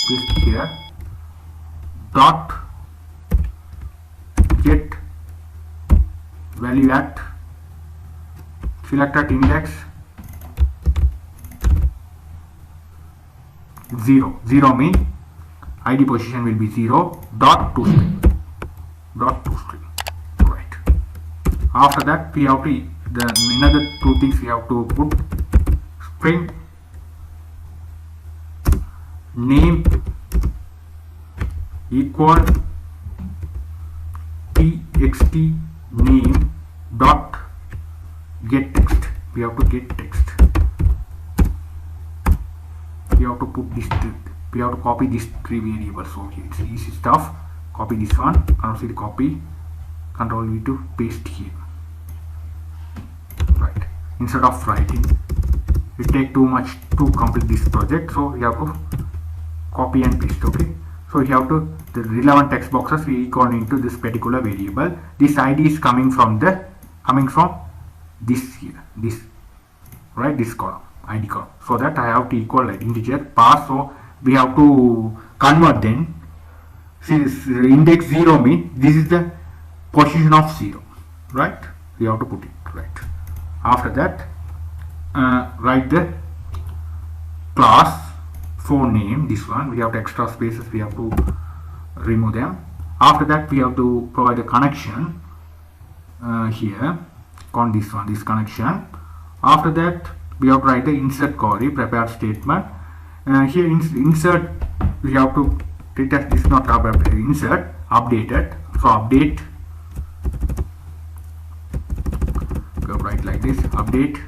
paste here, dot get value at select at index 0. 0 mean id position will be 0 dot to string. Right. After that we have to another two things we have to put: string name equal txt name dot get text. We have to get text. We have to put this. We have to copy this three variables. So here it's easy stuff. Copy this one. Control C to copy. Control V to paste here. Right. Instead of writing, it take too much to complete this project. So we have to copy and paste. Okay. So you have to the relevant text boxes we equal into this particular variable. This ID is coming from this here, this right, this column, ID column. So that I have to equal like integer pass. So we have to convert then. See, this index 0 means this is the position of 0, right? We have to put it right. After that, write the class for name. This one we have to extra spaces. We have to remove them. After that, we have to provide a connection here. On this one, this connection. After that, we have to write the insert query prepare statement. Here insert we have to treat as this not insert updated. So update. We have to write like this update.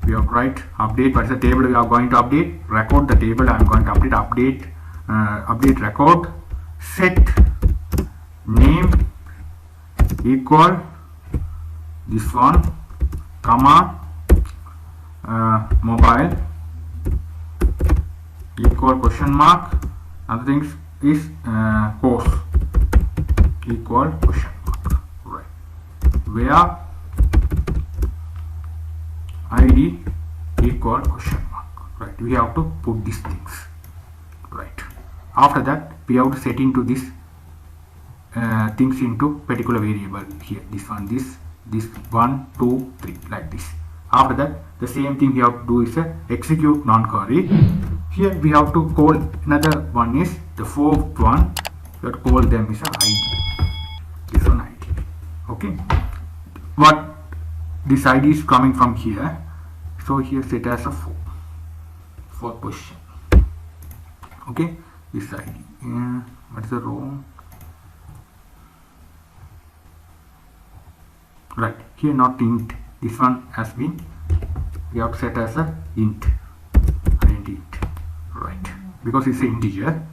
We have to write update. What is the table we are going to update? Record the table I am going to update. Update record. Set name equal this one, comma mobile equal question mark. Other things is course equal question mark. Right. Where ID equal question mark. Right. We have to put these things. Right. After that, we have to set into this things into particular variable here. This one, this 1, 2, 3 like this. After that, the same thing we have to do is execute non-query. Here we have to call another one is the fourth one. We have to call them is a ID. This one ID. Okay. What this ID is coming from here. So here set as a 4th position. Okay. This ID. What is the row? Right, here not int, this one has been, we have to set as a int, right, because it's an integer,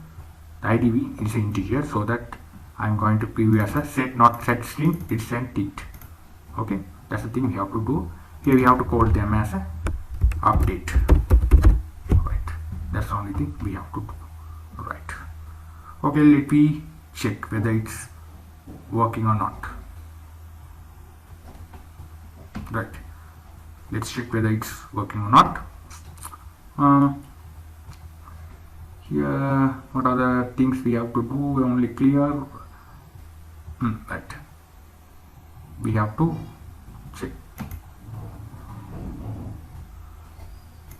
the ID is an integer, so that I am going to preview as a set, not set string, it's sent int. Okay, that's the thing we have to do. Here we have to call them as a update. Right, that's the only thing we have to do. Right. Okay, let me check whether it's working or not. Right, let's check whether it's working or not. Here, what are the things we have to do? Only clear. Right, we have to check.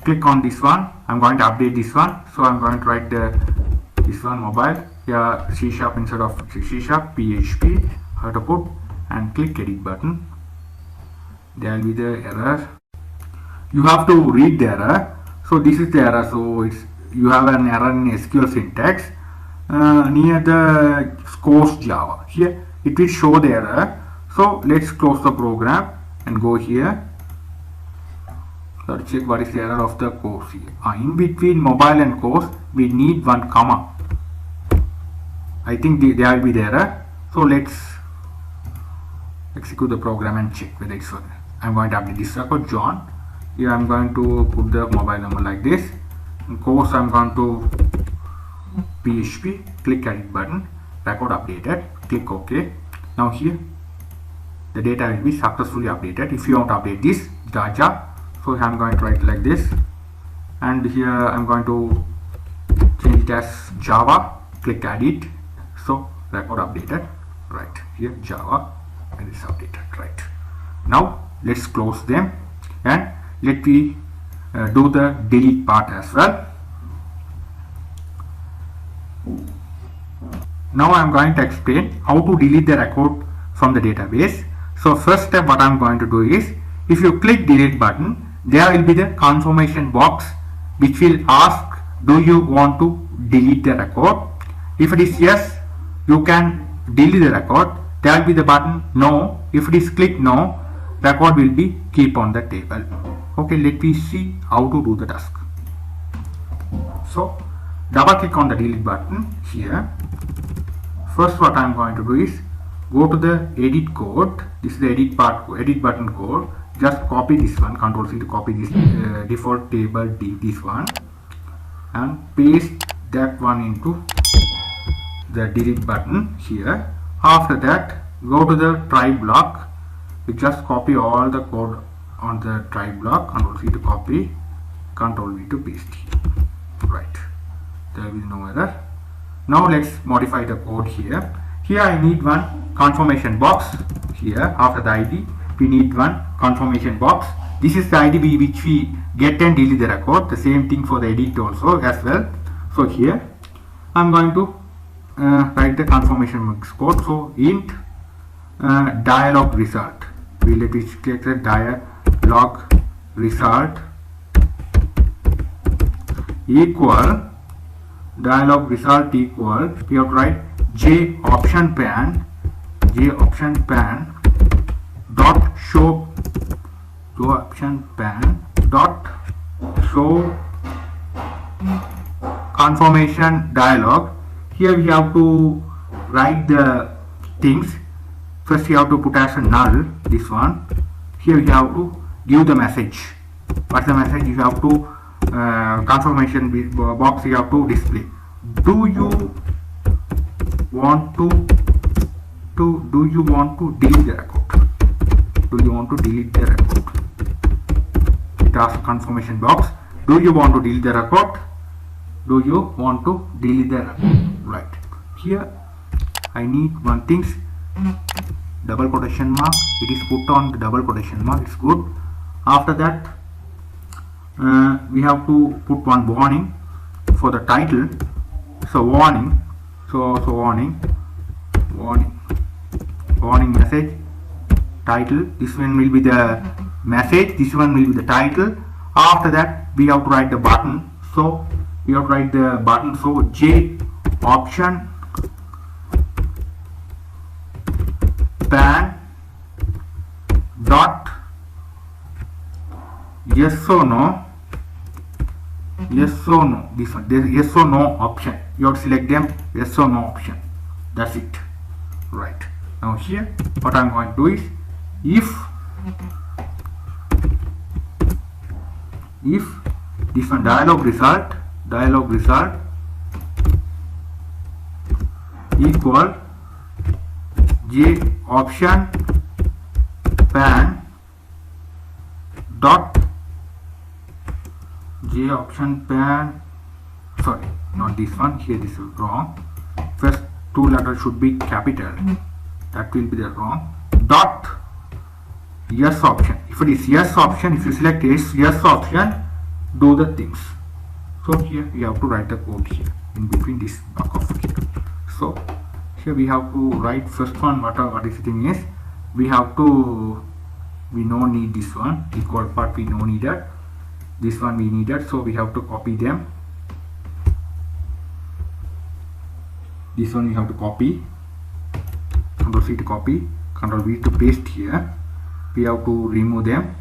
Click on this one. I'm going to update this one, so I'm going to write this one mobile. Here C# instead of C#, PHP. How to put and click edit button. There will be the error. You have to read the error. So this is the error. So you have an error in SQL syntax near the course Java. Here it will show the error. So let's close the program and go here. Let's check what is the error of the course here. In between mobile and course we need one comma. I think there will be the error. So let's execute the program and check whether it's working. I'm going to update this record John. Here I'm going to put the mobile number like this. In course I'm going to PHP, click edit button, record updated, click OK. Now here the data will be successfully updated. If you want to update this data, so I'm going to write like this, and here I'm going to change it as Java, click edit. So record updated, right here Java, and it's updated. Right now let's close them and let me do the delete part as well. Now I am going to explain how to delete the record from the database. So first step, what I am going to do is, if you click delete button, there will be the confirmation box which will ask, do you want to delete the record? If it is yes, you can delete the record. There will be the button no. If it is click no, record will be keep on the table. Okay, let me see how to do the task. So double click on the delete button here. First what I am going to do is go to the edit code. This is the edit button code. Just copy this one, Control C to copy this default table D, this one, and paste that one into the delete button here. After that, go to the try block. You just copy all the code on the try block. Control C to copy, Control V to paste. Right, there will be no error. Now let's modify the code here. Here I need one confirmation box. Here after the ID we need one confirmation box. This is the ID which we get and delete the record. The same thing for the edit also as well. So here I am going to write the confirmation box code. So int dialog result. We let it click the dialog result equal dialog result equal, we have to write j option pan dot show dot show confirmation dialog. Here we have to write the things. First you have to put as a null this one. Here you have to give the message. What's the message? You have to confirmation box you have to display. Do you want to delete the record? Do you want to delete the record? It asks confirmation box. Do you want to delete the record? Do you want to delete the record? Right. Here I need one thing. Double quotation mark. It is put on the double quotation mark. It's good. After that, we have to put one warning for the title. So warning, warning message, title. This one will be the message, this one will be the title. After that we have to write the button. So we have to write the button. So j option pan dot yes or no. Yes or no, this one, there is yes or no option. You have to select them, yes or no option. That's it. Right. Now here what I am going to do is, if this one dialog result equal j option pan dot j option pan, sorry, not this one, here this is wrong. First two letters should be capital, that will be the wrong. Dot yes option. If it is yes option, if you select yes option, do the things. So here we have to write the code here in between this block of here. So here we have to write first one, what is the thing is, we no need this one, equal part we no need that. This one we needed, so we have to copy them. This one we have to copy, Control C to copy, Control V to paste here. We have to remove them.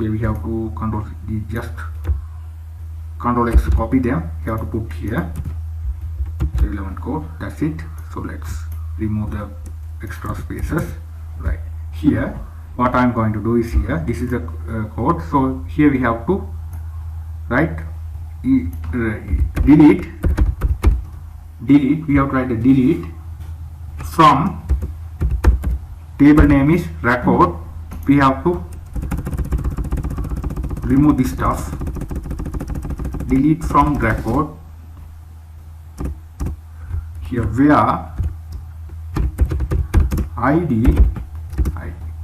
Here we have to just Control X to copy them. You have to put here the relevant code. That's it. So let's remove the extra spaces. Right here. What I am going to do is here, this is the code. So here we have to write delete. We have to write the delete from table name is record. We have to remove this stuff. delete from record here where id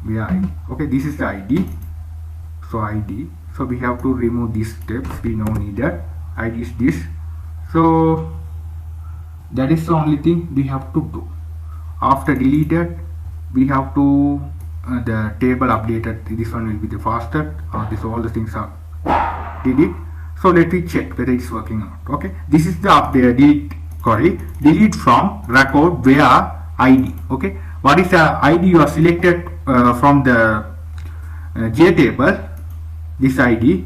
where id. Okay, this is the id. So id, so we have to remove these steps, we no need that. id is this. So that is the only thing we have to do. After deleted, we have to the table updated. This one will be the faster. This all the things are delete. So let me check whether it's working or not. Okay, this is the update delete query. Delete from record where id. Okay, what is the id you are selected from the j table? This id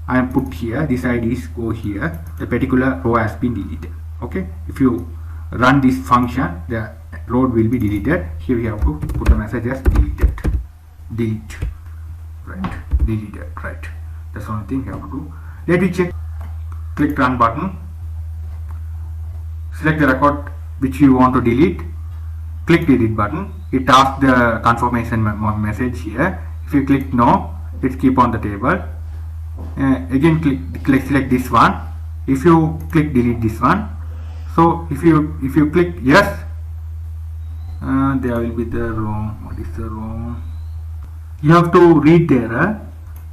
I am put here. This id is go here. The particular row has been deleted. Okay, if you run this function, the row will be deleted. Here we have to put the message as deleted. Delete. Right. Deleted. Right. That's the only thing you have to do. Let me check. Click run button. Select the record which you want to delete. Click delete button. It asks the confirmation message here. If you click no, it keep on the table. Again click select this one. If you click delete this one, so if you click yes, there will be the row. What is the row? You have to read there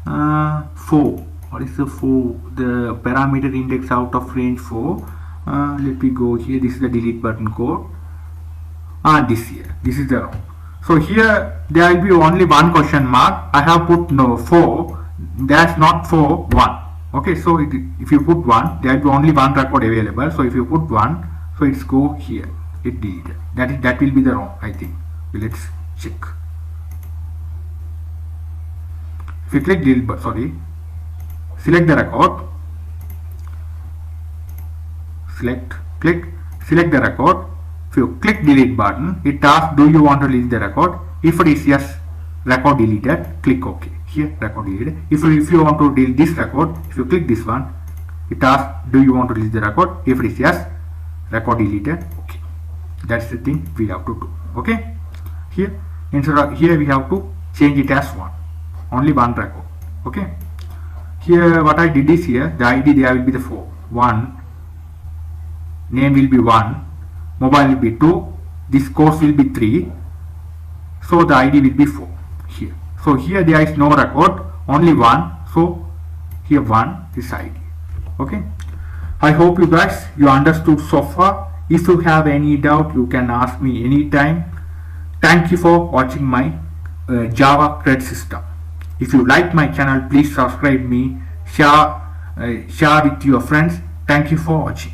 4. What is the 4? The parameter index out of range 4. Let me go here. This is the delete button code. This here. This is the row. So here there will be only one question mark. I have put no 4. That's not 4 1. Okay, so if you put 1, there will be only one record available. So if you put 1, so it's go here. It deleted. That will be the row, I think. Let's check. If you click delete, select the record. Select the record. If you click delete button, it asks do you want to delete the record. If it is yes, record deleted, click OK. Here record deleted. If you want to delete this record, if you click this one, it asks do you want to delete the record. If it is yes, record deleted. Okay, that's the thing we have to do. Okay, here instead of here we have to change it as 1, only one record. Okay, here what I did is here the id there will be the 4 1, name will be 1, mobile will be 2, this course will be 3, so the id will be 4 here. So here there is no record, only 1, so here 1 is id. Okay, I hope you guys you understood so far. If you have any doubt, you can ask me anytime. Thank you for watching my Java CRUD system. If you like my channel, please subscribe me, share with your friends. Thank you for watching.